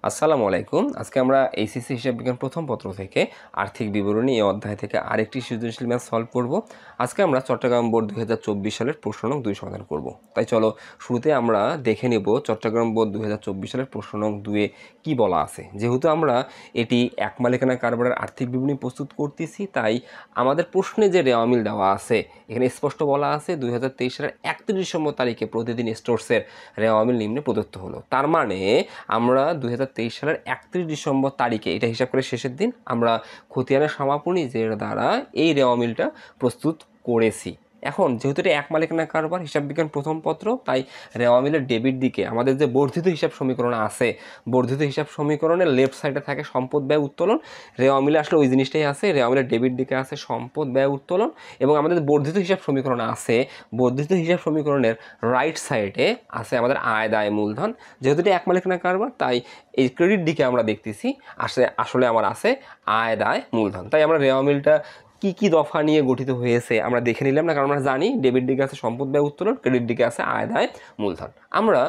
আসসালামু আলাইকুম। আজকে আমরা এইচএসসি হিসাব বিজ্ঞান প্রথম পত্র থেকে আর্থিক বিবরণী এই অধ্যায় থেকে আরেকটি সৃজনশীল ম্যাথ সলভ করব। আজকে আমরা চট্টগ্রাম বোর্ড 2024 সালের প্রশ্ন নং 2 সমাধান করব। তাই চলো শুরুতে আমরা দেখে নেব চট্টগ্রাম বোর্ড 2024 সালের প্রশ্ন নং 2 এ কী বলা আছে। যেহেতু আমরা এটি এক মালিকানা কারবারের আর্থিক বিবরণী প্রস্তুত করতেছি, তাই আমাদের প্রশ্নে যে রেওয়া মিল দেওয়া আছে এখানে স্পষ্ট বলা আছে 2023 সালের 31 ডিসেম্বর তারিখে প্রতিদিন স্টোরসের রেওয়া মিল নিম্নে প্রদত্ত হলো। তার মানে আমরা 2023 সালের 31 ডিসেম্বর তারিখে, এটা হিসাব করে শেষের দিন, আমরা খতিয়ানের সমাপনীজের দ্বারা এই রেওয়া মিলটা প্রস্তুত করেছি। এখন যেহেতু এটা এক মালিকানা কারবার হিসাব বিজ্ঞান প্রথম পত্র, তাই রেওয়া মিলের ডেবিট দিকে আমাদের যে বর্ধিত হিসাব সমীকরণ আছে, বর্ধিত হিসাব সমীকরণের লেফট সাইডে থাকে সম্পদ ব্যয় উত্তোলন। রেওয়া মিলে আসলে ওই জিনিসটাই আছে, রেওয়া মিলের ডেবিট দিকে আছে সম্পদ ব্যয় উত্তোলন, এবং আমাদের বর্ধিত হিসাব সমীকরণ আছে, বর্ধিত হিসাব সমীকরণের রাইট সাইডে আছে আমাদের আয় দায় মূলধন। যেহেতু এটা এক মালিকানা কারবার, তাই এই ক্রেডিট দিকে আমরা দেখতেছি আসলে আমার আছে আয় দায় মূলধন। তাই আমরা রেওয়া মিলটা কী কী দফা নিয়ে গঠিত হয়েছে আমরা দেখে নিলাম না, কারণ আমরা জানি ডেবিট দিকে আছে সম্পদ ব্যয় উত্তোলন, ক্রেডিট দিকে আছে আয় দায় মূলধন। আমরা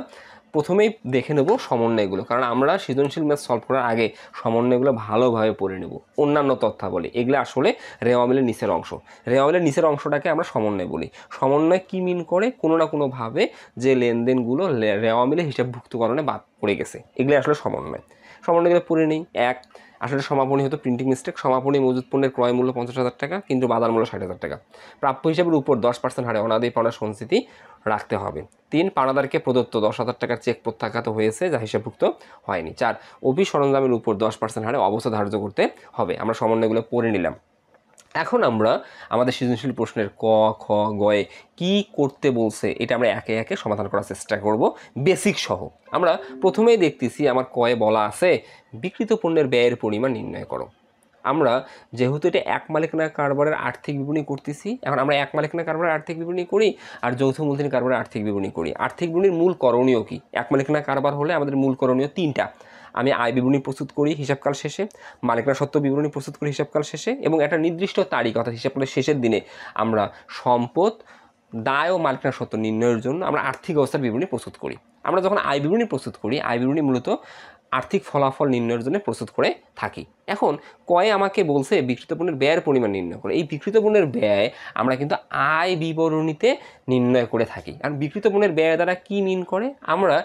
প্রথমেই দেখে নেব সমন্বয়গুলো, কারণ আমরা সৃজনশীল ম্যাথ সলভ করার আগে সমন্বয়গুলো ভালোভাবে পড়ে নেব। অন্যান্য তথ্যাবলী এগুলো আসলে রেওয়া মিলের নিচের অংশ। রেওয়া মিলের নিচের অংশটাকে আমরা সমন্বয় বলি। সমন্বয় কী মিন করে? কোনো না কোনোভাবে যে লেনদেনগুলো রেওয়া মিলে হিসাবভুক্তকরণে বাদ পড়ে গেছে, এগুলো আসলে সমন্বয়। সমন্বয়গুলো পড়ে নেই। এক, আসলে সমাপনী হতো প্রিন্টিং মিস্টেক। সমাপনী মজুত পণ্যের ক্রয় মূল্য 50,000 টাকা, কিন্তু বাজার মূল্য 60,000 টাকা। প্রাপ্য হিসাবের উপর 10% হারে অনাদায়ী পাওনা সঞ্চিতি রাখতে হবে। 3, পাওনাদারকে প্রদত্ত 10,000 টাকার চেক প্রত্যাখ্যাত হয়েছে যা হিসাবভুক্ত হয়নি। 4, অফিস সরঞ্জামের উপর 10% হারে অবস্থা ধার্য করতে হবে। আমরা সমন্বয়গুলো পড়ে নিলাম। এখন আমরা আমাদের সৃজনশীল প্রশ্নের ক, খ, গয়ে কী করতে বলছে এটা আমরা একে একে সমাধান করার চেষ্টা করব, বেসিক সহ। আমরা প্রথমেই দেখতেছি আমার কয়ে বলা আছে বিক্রিত পণ্যের ব্যয়ের পরিমাণ নির্ণয় করো। আমরা যেহেতু এটা এক মালিকানা কারবারের আর্থিক বিবরণী করতেছি, এখন আমরা এক মালিকানা কারবারের আর্থিক বিবরণী করি আর যৌথ মূলধনী কারবারের আর্থিক বিবরণী করি। আর্থিক বিবরণীর মূল করণীয় কি? এক মালিকানা কারবার হলে আমাদের মূল করণীয় 3টা। আমি আয় বিবরণী প্রস্তুত করি হিসাবকাল শেষে, মালিকানা সত্ত্ব বিবরণী প্রস্তুত করি হিসাবকাল শেষে, এবং একটা নির্দিষ্ট তারিখ অর্থাৎ হিসাবকালের শেষের দিনে আমরা সম্পদ দায় ও মালিকানা সত্ত্ব নির্ণয়ের জন্য আমরা আর্থিক অবস্থার বিবরণী প্রস্তুত করি। আমরা যখন আয় বিবরণী প্রস্তুত করি, আয় বিবরণী মূলত আর্থিক ফলাফল নির্ণয়ের জন্য প্রস্তুত করে থাকি। এখন কয়ে আমাকে বলছে বিক্রিত পণ্যের ব্যয়ের পরিমাণ নির্ণয় করে। এই বিক্রিত পণ্যের ব্যয় আমরা কিন্তু আয় বিবরণীতে নির্ণয় করে থাকি। আর বিক্রিত পণ্যের ব্যয় দ্বারা কী মিন করে? আমরা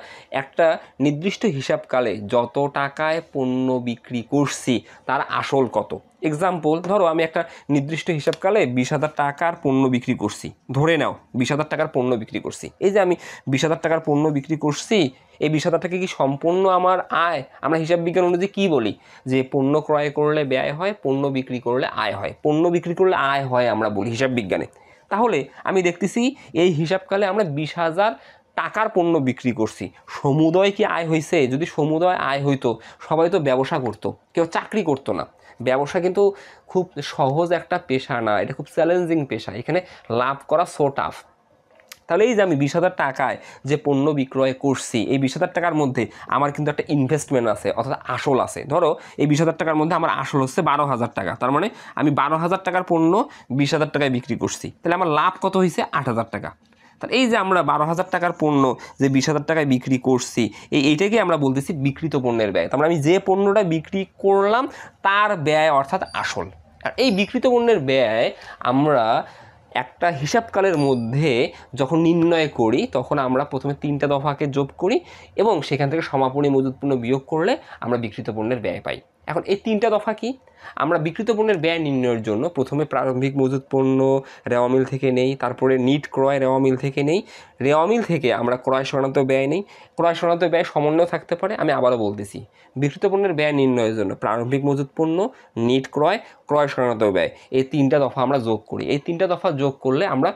একটা নির্দিষ্ট হিসাবকালে যত টাকায় পণ্য বিক্রি করছি তার আসল কত। এক্সাম্পল, ধরো আমি একটা নির্দিষ্ট হিসাবকালে 20,000 টাকার পণ্য বিক্রি করছি। ধরে নাও 20,000 টাকার পণ্য বিক্রি করছি। এই যে আমি 20,000 টাকার পণ্য বিক্রি করছি, এই 20,000 টাকা কি সম্পূর্ণ আমার আয়? আমরা হিসাব বিজ্ঞান অনুযায়ী কী বলি? যে পণ্য ক্রয় করলে ব্যয় হয়, পণ্য বিক্রি করলে আয় হয়। পণ্য বিক্রি করলে আয় হয় আমরা বলি হিসাব বিজ্ঞানে। তাহলে আমি দেখতেছি এই হিসাবকালে আমরা 20,000 টাকার পণ্য বিক্রি করছি। সমুদয় কি আয় হয়েছে? যদি সমুদয় আয় হইতো, সবাই তো ব্যবসা করতো, কেউ চাকরি করতো না। ব্যবসা কিন্তু খুব সহজ একটা পেশা না, এটা খুব চ্যালেঞ্জিং পেশা। এখানে লাভ করা সো টাফ। তাহলে এই যে আমি 20,000 টাকায় যে পণ্য বিক্রয় করছি, এই 20,000 টাকার মধ্যে আমার কিন্তু একটা ইনভেস্টমেন্ট আছে, অর্থাৎ আসল আছে। ধরো এই 20,000 টাকার মধ্যে আমার আসল হচ্ছে 12,000 টাকা। তার মানে আমি 12,000 টাকার পণ্য 20,000 টাকায় বিক্রি করছি। তাহলে আমার লাভ কত হয়েছে? 8,000 টাকা। তাহলে এই যে আমরা 12,000 টাকার পণ্য যে 20,000 টাকায় বিক্রি করছি, এইটাকে আমরা বলতেছি বিক্রিত পণ্যের ব্যয়। তার মানে আমি যে পণ্যটা বিক্রি করলাম তার ব্যয় অর্থাৎ আসল। আর এই বিক্রিত পণ্যের ব্যয় আমরা একটা হিসাবকালের মধ্যে যখন নির্ণয় করি, তখন আমরা প্রথমে 3টা দফাকে যোগ করি এবং সেখান থেকে সমাপনী মজুত পণ্য বিয়োগ করলে আমরা বিক্রিত পণ্যের ব্যয় পাই। এখন এই 3টা দফা কি? আমরা বিক্রিত পণ্যের ব্যয় নির্ণয়ের জন্য প্রথমে প্রারম্ভিক মজুত পণ্য রেওয়া মিল থেকে নেই, তারপরে নিট ক্রয় রেওয়া মিল থেকে নেই, রেওয়া মিল থেকে আমরা ক্রয় সংক্রান্ত ব্যয় নেই। ক্রয় সংক্রান্ত ব্যয় সমন্বয় থাকতে পারে। আমি আবারও বলতেছি, বিক্রিত পণ্যের ব্যয় নির্ণয়ের জন্য প্রারম্ভিক মজুত পণ্য, নিট ক্রয়, ক্রয় সংক্রান্ত ব্যয়, এই 3টা দফা আমরা যোগ করি। এই 3টা দফা যোগ করলে আমরা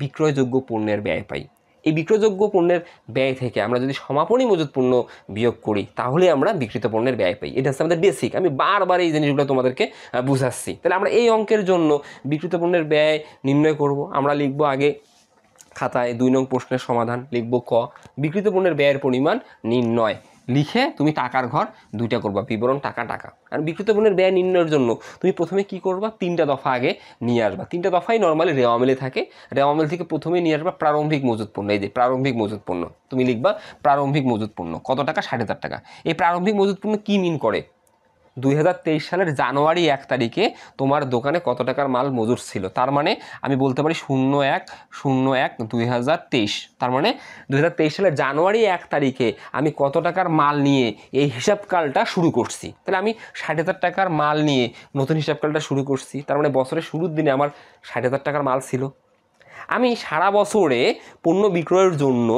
বিক্রয়যোগ্য পণ্যের ব্যয় পাই। এই বিক্রয়যোগ্য পণ্যের ব্যয় থেকে আমরা যদি সমাপনী মজুত পণ্য বিয়োগ করি, তাহলে আমরা বিক্রিত পণ্যের ব্যয় পাই। এটা হচ্ছে আমাদের বেসিক। আমি বারবার এই জিনিসগুলো তোমাদেরকে বুঝাচ্ছি। তাহলে আমরা এই অঙ্কের জন্য বিক্রিত পণ্যের ব্যয় নির্ণয় করব। আমরা লিখব আগে খাতায় 2 নং প্রশ্নের সমাধান, লিখব ক, বিক্রিত পণ্যের ব্যয়ের পরিমাণ নির্ণয়। লিখে তুমি টাকার ঘর দুইটা করবা, বিবরণ টাকা টাকা। আর বিক্রিত পণ্যের ব্যয় নির্ণয়ের জন্য তুমি প্রথমে কি করবা, 3টা দফা আগে নিয়ে আসবা। 3টা দফাই নর্মালি রেওয়া মিলে থাকে। রেওয়া মিল থেকে প্রথমে নিয়ে আসবা প্রারম্ভিক মজুত পণ্য। এই যে প্রারম্ভিক মজুত পণ্য, তুমি লিখবা প্রারম্ভিক মজুত পণ্য কত টাকা, 7,500 টাকা। এই প্রারম্ভিক মজুত পণ্য কি মিন করে, 2023 সালের জানুয়ারি 1 তারিখে তোমার দোকানে কত টাকার মাল মজুর ছিল। তার মানে আমি বলতে পারি 01/01/2023। তার মানে 2023 সালের জানুয়ারি 1 তারিখে আমি কত টাকার মাল নিয়ে এই হিসাবকালটা শুরু করছি। তাহলে আমি 60,000 টাকার মাল নিয়ে নতুন হিসাবকালটা শুরু করছি। তার মানে বছরের শুরুর দিনে আমার 60,000 টাকার মাল ছিল। আমি সারা বছরে পণ্য বিক্রয়ের জন্য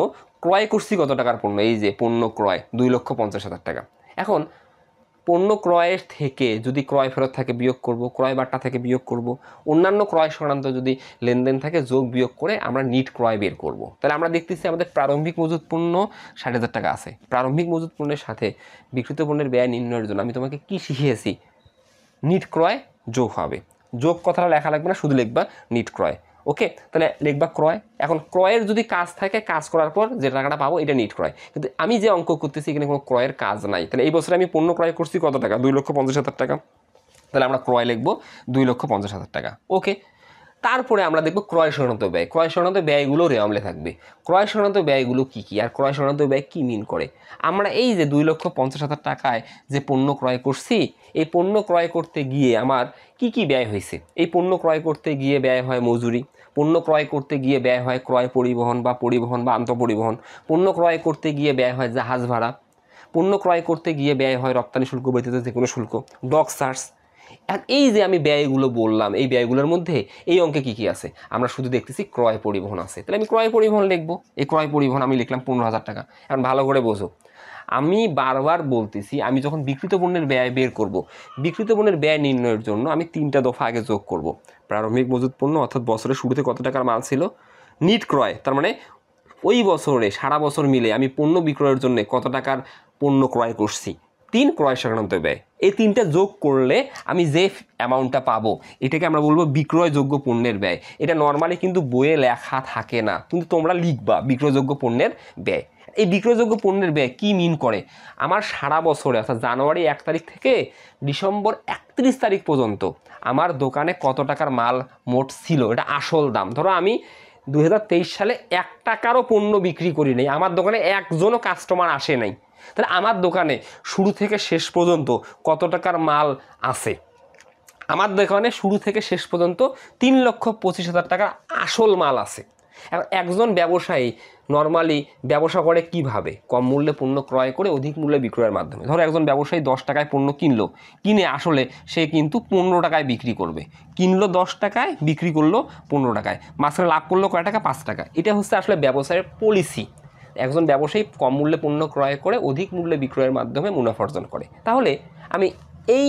ক্রয় করছি কত টাকার পণ্য, এই যে পণ্য ক্রয় 2,50,000 টাকা। এখন পণ্য ক্রয়ের থেকে যদি ক্রয় ফেরত থাকে বিয়োগ করব, ক্রয় বাট্টা থেকে বিয়োগ করব, অন্যান্য ক্রয় সংক্রান্ত যদি লেনদেন থাকে যোগ বিয়োগ করে আমরা নিট ক্রয় বের করব। তাহলে আমরা দেখতেছি আমাদের প্রারম্ভিক মজুত পণ্য 60,000 টাকা আছে। প্রারম্ভিক মজুত পণ্যের সাথে বিক্রিত পণ্যের ব্যয় নির্ণয়ের জন্য আমি তোমাকে কি শিখিয়েছি, নিট ক্রয় যোগ হবে। যোগ কথাটা লেখা লাগবে না, শুধু লিখবা নিট ক্রয়। ওকে, তাহলে লিখবা ক্রয়। এখন ক্রয়ের যদি কাজ থাকে, কাজ করার পর যে টাকাটা পাবো এটা নিট ক্রয়। কিন্তু আমি যে অঙ্ক করতেছি এখানে কোনো ক্রয়ের কাজ নাই। তাহলে এই বছরে আমি পণ্য ক্রয় করছি কত টাকা, 2,50,000 টাকা। তাহলে আমরা ক্রয় লিখবো 2,50,000 টাকা। ওকে, তারপরে আমরা দেখব ক্রয় সংক্রান্ত ব্যয়। ক্রয় সংক্রান্ত ব্যয়গুলো রেওয়ামলে থাকবে। ক্রয় সংক্রান্ত ব্যয়গুলো কী কী আর ক্রয় সংক্রান্ত ব্যয় কী মিন করে, আমরা এই যে 2,50,000 টাকায় যে পণ্য ক্রয় করছি, এই পণ্য ক্রয় করতে গিয়ে আমার কি কি ব্যয় হয়েছে। এই পণ্য ক্রয় করতে গিয়ে ব্যয় হয় মজুরি, পণ্য ক্রয় করতে গিয়ে ব্যয় হয় ক্রয় পরিবহন বা আন্তঃপরিবহন, পণ্য ক্রয় করতে গিয়ে ব্যয় হয় জাহাজ ভাড়া, পণ্য ক্রয় করতে গিয়ে ব্যয় হয় রপ্তানি শুল্ক ব্যতীত যে কোনো শুল্ক, ডক চার্জ। আর এই যে আমি ব্যয়গুলো বললাম, এই ব্যয়গুলোর মধ্যে এই অঙ্কে কী কী আছে, আমরা শুধু দেখতেছি ক্রয় পরিবহন আছে। তাহলে আমি ক্রয় পরিবহন লিখবো। এই ক্রয় পরিবহন আমি লিখলাম 15,000 টাকা। এখন ভালো করে বোঝো, আমি বারবার বলতেছি আমি যখন বিক্রিত পণ্যের ব্যয় বের করব, বিক্রিত পণ্যের ব্যয় নির্ণয়ের জন্য আমি 3টা দফা আগে যোগ করব। প্রারম্ভিক মজুত পণ্য অর্থাৎ বছরের শুরুতে কত টাকার মাল ছিল, নিট ক্রয় তার মানে ওই বছরে সারা বছর মিলে আমি পণ্য বিক্রয়ের জন্য কত টাকার পণ্য ক্রয় করছি, 3 ক্রয় সংক্রান্ত ব্যয়। এই 3টা যোগ করলে আমি যে অ্যামাউন্টটা পাবো এটাকে আমরা বলবো বিক্রয়যোগ্য পণ্যের ব্যয়। এটা নর্মালি কিন্তু বইয়ে লেখা থাকে না, কিন্তু তোমরা লিখবা বিক্রয়যোগ্য পণ্যের ব্যয়। এই বিক্রয়যোগ্য পণ্যের ব্যয় কী মিন করে, আমার সারা বছরে অর্থাৎ জানুয়ারি 1 তারিখ থেকে ডিসেম্বর 31 তারিখ পর্যন্ত আমার দোকানে কত টাকার মাল মোট ছিল, এটা আসল দাম। ধরো আমি 2023 সালে 1 টাকারও পণ্য বিক্রি করি নাই, আমার দোকানে একজনও কাস্টমার আসে নাই, তাহলে আমার দোকানে শুরু থেকে শেষ পর্যন্ত কত টাকার মাল আছে, আমার দোকানে শুরু থেকে শেষ পর্যন্ত 3,25,000 টাকার আসল মাল আছে। এখন একজন ব্যবসায়ী নর্মালি ব্যবসা করে কিভাবে, কম মূল্যে পণ্য ক্রয় করে অধিক মূল্যে বিক্রয়ের মাধ্যমে। ধরো একজন ব্যবসায়ী 10 টাকায় পণ্য কিনলো, কিনে আসলে সে কিন্তু 15 টাকায় বিক্রি করবে, কিনলো 10 টাকায় বিক্রি করলো 15 টাকায়, মাঝখানে লাভ করলো কয় টাকা, 5 টাকা। এটা হচ্ছে আসলে ব্যবসায়ের পলিসি। একজন ব্যবসায়ী কম মূল্যে পণ্য ক্রয় করে অধিক মূল্যে বিক্রয়ের মাধ্যমে মুনাফা অর্জন করে। তাহলে আমি এই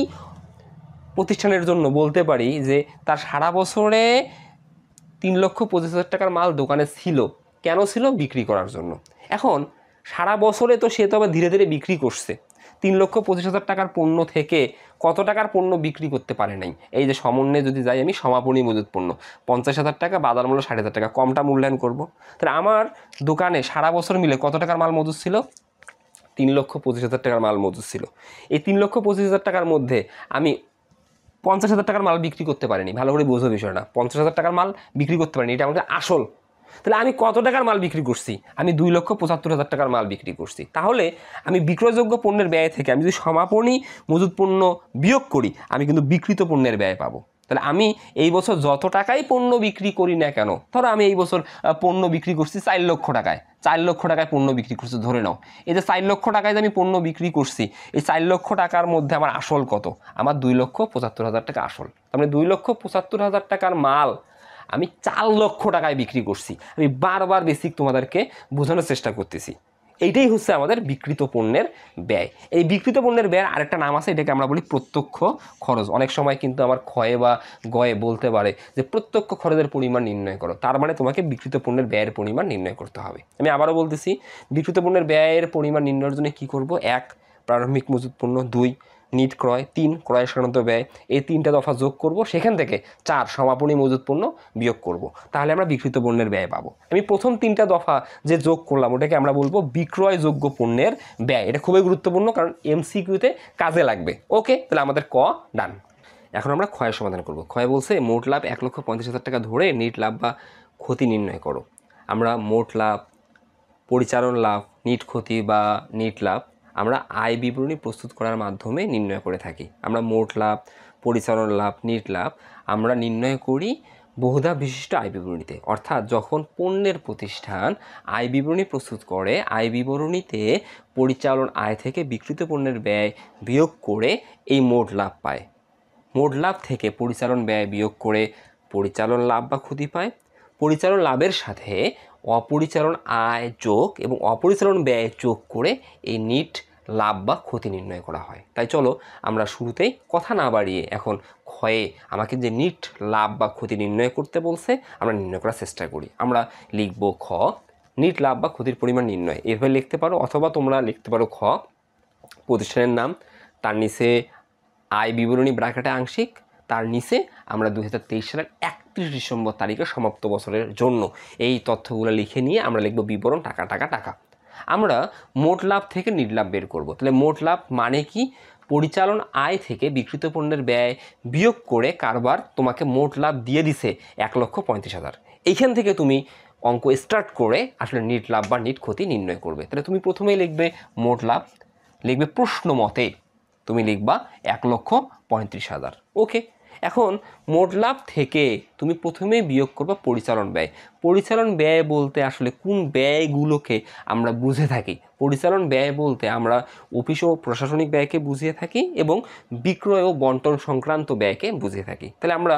প্রতিষ্ঠানের জন্য বলতে পারি যে তার সারা বছরে 3,25,000 টাকার মাল দোকানে ছিল। কেন ছিল, বিক্রি করার জন্য। এখন সারা বছরে তো সে তো আবার ধীরে ধীরে বিক্রি করছে, 3,25,000 টাকার পণ্য থেকে কত টাকার পণ্য বিক্রি করতে পারে নাই। এই যে সমন্বয়ে যদি যাই আমি, সমাপনী মজুত পণ্য 50,000 টাকা, বাজার মূল্য 60,000 টাকা, কমটা মূল্যায়ন করব। তাহলে আমার দোকানে সারা বছর মিলে কত টাকার মাল মজুত ছিল, 3,25,000 টাকার মাল মজুত ছিল। এই 3,25,000 টাকার মধ্যে আমি 50,000 টাকার মাল বিক্রি করতে পারিনি। ভালো করে বোঝো বিষয়টা, 50,000 টাকার মাল বিক্রি করতে পারিনি, এটা আমাদের আসল। তাহলে আমি কত টাকার মাল বিক্রি করছি, আমি 2,75,000 টাকার মাল বিক্রি করছি। তাহলে আমি বিক্রয়যোগ্য পণ্যের ব্যয় থেকে আমি যদি সমাপনী মজুত পণ্য বিয়োগ করি, আমি কিন্তু বিক্রিত পণ্যের ব্যয় পাবো। তাহলে আমি এই বছর যত টাকাই পণ্য বিক্রি করি না কেন, ধরো আমি এই বছর পণ্য বিক্রি করছি 4 লক্ষ টাকায়, 4 লক্ষ টাকায় পণ্য বিক্রি করছি ধরে নাও। এই যে 4 লক্ষ টাকায় যে আমি পণ্য বিক্রি করছি, এই 4 লক্ষ টাকার মধ্যে আমার আসল কত, আমার 2,75,000 টাকা আসল। তার মানে 2,75,000 টাকার মাল আমি 4 লক্ষ টাকায় বিক্রি করছি। আমি বারবার বেসিক তোমাদেরকে বোঝানোর চেষ্টা করতেছি। এইটাই হচ্ছে আমাদের বিক্রিত পণ্যের ব্যয়। এই বিক্রিত পণ্যের ব্যয়ের আরেকটা নাম আছে, এটাকে আমরা বলি প্রত্যক্ষ খরচ। অনেক সময় কিন্তু আমার ক্ষয়ে বা গয়ে বলতে পারে যে প্রত্যক্ষ খরচের পরিমাণ নির্ণয় করো, তার মানে তোমাকে বিক্রিত পণ্যের ব্যয়ের পরিমাণ নির্ণয় করতে হবে। আমি আবারও বলতেছি, বিক্রিত পণ্যের ব্যয়ের পরিমাণ নির্ণয়ের জন্য কী করব, 1 প্রারম্ভিক মজুত পণ্য, 2 নিট ক্রয়, 3 ক্রয় সংক্রান্ত ব্যয়, এই 3টা দফা যোগ করব, সেখান থেকে 4 সমাপনী মজুত পণ্য বিয়োগ করব, তাহলে আমরা বিক্রিত পণ্যের ব্যয় পাবো। আমি প্রথম 3টা দফা যে যোগ করলাম ওটাকে আমরা বলবো বিক্রয়যোগ্য পণ্যের ব্যয়। এটা খুবই গুরুত্বপূর্ণ, কারণ এমসিকিউতে কাজে লাগবে। ওকে, তাহলে আমাদের ক ডান। এখন আমরা ক্ষয়ের সমাধান করব। ক্ষয় বলছে মোট লাভ 1,50,000 টাকা ধরে নিট লাভ বা ক্ষতি নির্ণয় করো। আমরা মোট লাভ, পরিচালন লাভ, নিট ক্ষতি বা নিট লাভ আমরা আয় বিবরণী প্রস্তুত করার মাধ্যমে নির্ণয় করে থাকি। আমরা মোট লাভ, পরিচালন লাভ, নিট লাভ আমরা নির্ণয় করি বহুধাপ বিশিষ্ট আয় বিবরণীতে। অর্থাৎ যখন পণ্যের প্রতিষ্ঠান আয় বিবরণী প্রস্তুত করে, আয় বিবরণীতে পরিচালন আয় থেকে বিক্রিত পণ্যের ব্যয় বিয়োগ করে এই মোট লাভ পায়। মোট লাভ থেকে পরিচালন ব্যয় বিয়োগ করে পরিচালন লাভ বা ক্ষতি পায়। পরিচালন লাভের সাথে অপরিচালন আয় যোগ এবং অপরিচালন ব্যয় যোগ করে এই নিট লাভ বা ক্ষতি নির্ণয় করা হয়। তাই চলো আমরা শুরুতেই কথা না বাড়িয়ে এখন ক্ষয়ে আমাকে যে নিট লাভ বা ক্ষতি নির্ণয় করতে বলছে আমরা নির্ণয় করার চেষ্টা করি। আমরা লিখব খ, নিট লাভ বা ক্ষতির পরিমাণ নির্ণয়। এভাবে লিখতে পারো, অথবা তোমরা লিখতে পারো খ, প্রতিষ্ঠানের নাম, তার নিচে আয় বিবরণী ব্র্যাকেটে আংশিক, তার নিচে আমরা 2023 সালের 31 ডিসেম্বর তারিখে সমাপ্ত বছরের জন্য এই তথ্যগুলো লিখে নিয়ে আমরা লিখব বিবরণ টাকা টাকা টাকা। আমরা মোট লাভ থেকে নিট লাভ বের করব। তাহলে মোট লাভ মানে কি? পরিচালন আয় থেকে বিক্রিত পণ্যের ব্যয় বিয়োগ করে কারবার তোমাকে মোট লাভ দিয়ে দিছে 1,35,000। এইখান থেকে তুমি অঙ্ক স্টার্ট করে আসলে নিট লাভ বা নিট ক্ষতি নির্ণয় করবে। তাহলে তুমি প্রথমেই লিখবে মোট লাভ, লিখবে প্রশ্ন মতে তুমি লিখবা 1,35,000। ওকে, এখন মোট লাভ থেকে তুমি প্রথমেই বিয়োগ করবা পরিচালন ব্যয়। পরিচালন ব্যয় বলতে আসলে কোন ব্যয়গুলোকে আমরা বুঝে থাকি? পরিচালন ব্যয় বলতে আমরা অফিস ও প্রশাসনিক ব্যয়কে বুঝিয়ে থাকি এবং বিক্রয় ও বন্টন সংক্রান্ত ব্যয়কে বুঝিয়ে থাকি। তাহলে আমরা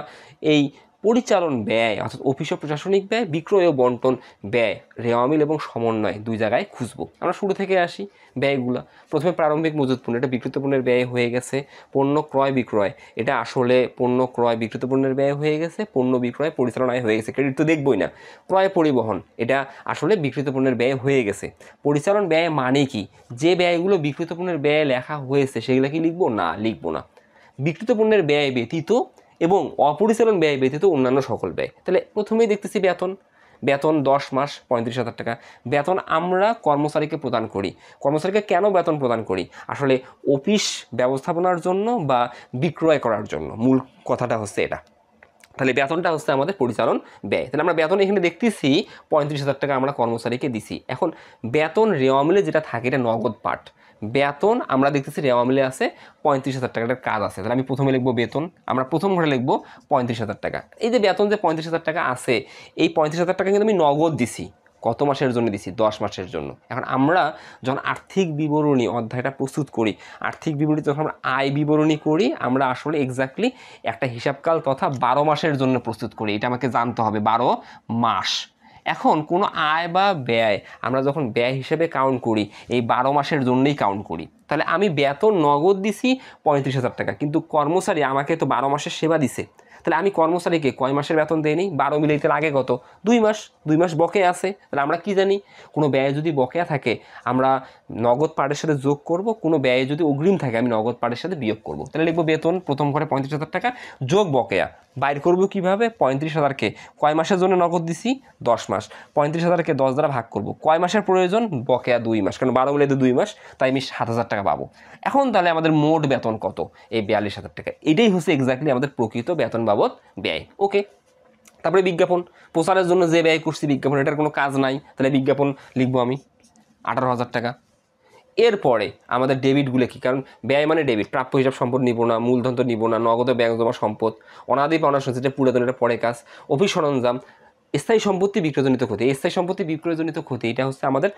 এই পরিচালন ব্যয় অর্থাৎ অফিস ও প্রশাসনিক ব্যয়, বিক্রয় ও বন্টন ব্যয়, রেওয়ামিল এবং সমন্বয় দুই জায়গায় খুঁজবো। আমরা শুরু থেকে আসি ব্যয়গুলো। প্রথমে প্রারম্ভিক মজুত পণ্য, এটা বিক্রিত পণ্যের ব্যয় হয়ে গেছে। পণ্য ক্রয় বিক্রয়, এটা আসলে পণ্য ক্রয় বিক্রিত পণ্যের ব্যয় হয়ে গেছে। পণ্য বিক্রয় পরিচালনায় হয়ে গেছে, ক্রেডিট তো দেখবই না। ক্রয় পরিবহন, এটা আসলে বিক্রিত পণ্যের ব্যয় হয়ে গেছে। পরিচালন ব্যয় মানে কি? যে ব্যয়গুলো বিক্রিত পণ্যের ব্যয় লেখা হয়েছে সেগুলো কি লিখবো? না, লিখবো না। বিক্রিত পণ্যের ব্যয় ব্যতীত এবং অপরিচালন ব্যয় ব্যতীত অন্যান্য সকল ব্যয়। তাহলে প্রথমেই দেখতেছি বেতন। বেতন 10 মাস 35,000 টাকা। বেতন আমরা কর্মচারীকে প্রদান করি। কর্মচারীকে কেন বেতন প্রদান করি? আসলে অফিস ব্যবস্থাপনার জন্য বা বিক্রয় করার জন্য, মূল কথাটা হচ্ছে এটা। তাহলে বেতনটা হচ্ছে আমাদের পরিচালন ব্যয়। তাহলে আমরা বেতন এখানে দেখতেছি 35,000 টাকা আমরা কর্মচারীকে দিছি। এখন বেতন রেওয়ামিলে যেটা থাকে এটা নগদ পাঠ। বেতন আমরা দেখতেছি রেওয়ামিলে আছে 35,000 টাকার কাজ আছে। তাহলে আমি প্রথমে লিখবো বেতন, আমরা প্রথম ঘরে লিখবো 35,000 টাকা। এই যে বেতন যে 35,000 টাকা আছে, এই 35,000 টাকা কিন্তু আমি নগদ দিছি। কত মাসের জন্য দিছি? 10 মাসের জন্য। এখন আমরা যখন আর্থিক বিবরণী অধ্যায়টা প্রস্তুত করি, আর্থিক বিবরণী যখন আমরা আয় বিবরণী করি, আমরা আসলে এক্স্যাক্টলি একটা হিসাবকাল তথা 12 মাসের জন্য প্রস্তুত করি। এটা আমাকে জানতে হবে, 12 মাস। এখন কোনো আয় বা ব্যয় আমরা যখন ব্যয় হিসেবে কাউন্ট করি, এই 12 মাসের জন্যই কাউন্ট করি। তাহলে আমি বেতন নগদ দিছি 35,000 টাকা, কিন্তু কর্মচারী আমাকে তো 12 মাসের সেবা দিছে। তাহলে আমি কর্মচারীকে কয় মাসের বেতন দেইনি? 12 মিলাইতে লাগে কত? 2 মাস। 2 মাস বকেয়া আছে। তাহলে আমরা কি জানি? কোনো ব্যয় যদি বকেয়া থাকে আমরা নগদ পার্টের সাথে যোগ করব, কোনো ব্যয় যদি অগ্রিম থাকে আমি নগদ পার্টের সাথে বিয়োগ করব। তাহলে লিখবো বেতন প্রথম ঘরে 35,000 টাকা যোগ বকেয়া। বাইর করব কিভাবে? 35,000কে কয় মাসের জন্য নগদ দিছি? 10 মাস। 35,000কে 10 দ্বারা ভাগ করব। কয় মাসের প্রয়োজন? বকেয়া 2 মাস, কারণ 12 মিলাইতে 2 মাস, তাই আমি 7,000 টাকা পাবো। এখন তাহলে আমাদের মোট বেতন কত? এই 42,000 টাকা। এটাই হচ্ছে এক্স্যাক্টলি আমাদের প্রকৃত বেতন বাবদ ব্যয়। ওকে, তারপরে বিজ্ঞাপন। প্রচারের জন্য যে ব্যয় করছি বিজ্ঞাপন, এটার কোনো কাজ নাই, তাহলে বিজ্ঞাপন লিখবো আমি 18,000 টাকা। এরপরে আমাদের ডেবিটগুলো কি? কারণ ব্যয় মানে ডেবিট, প্রাপ্য হিসাব সম্পদ নিব না, মূলধন তো নিব না, নগদ ব্যাংক জমা সম্পদ, অনাদি পাওনা সঞ্চিত পুরাতন, এটা পরে কাজ। অফিস সরঞ্জাম, স্থায়ী সম্পত্তি বিক্রয়জনিত ক্ষতি। স্থায়ী সম্পত্তি বিক্রয়জনিত ক্ষতি এটা হচ্ছে আমাদের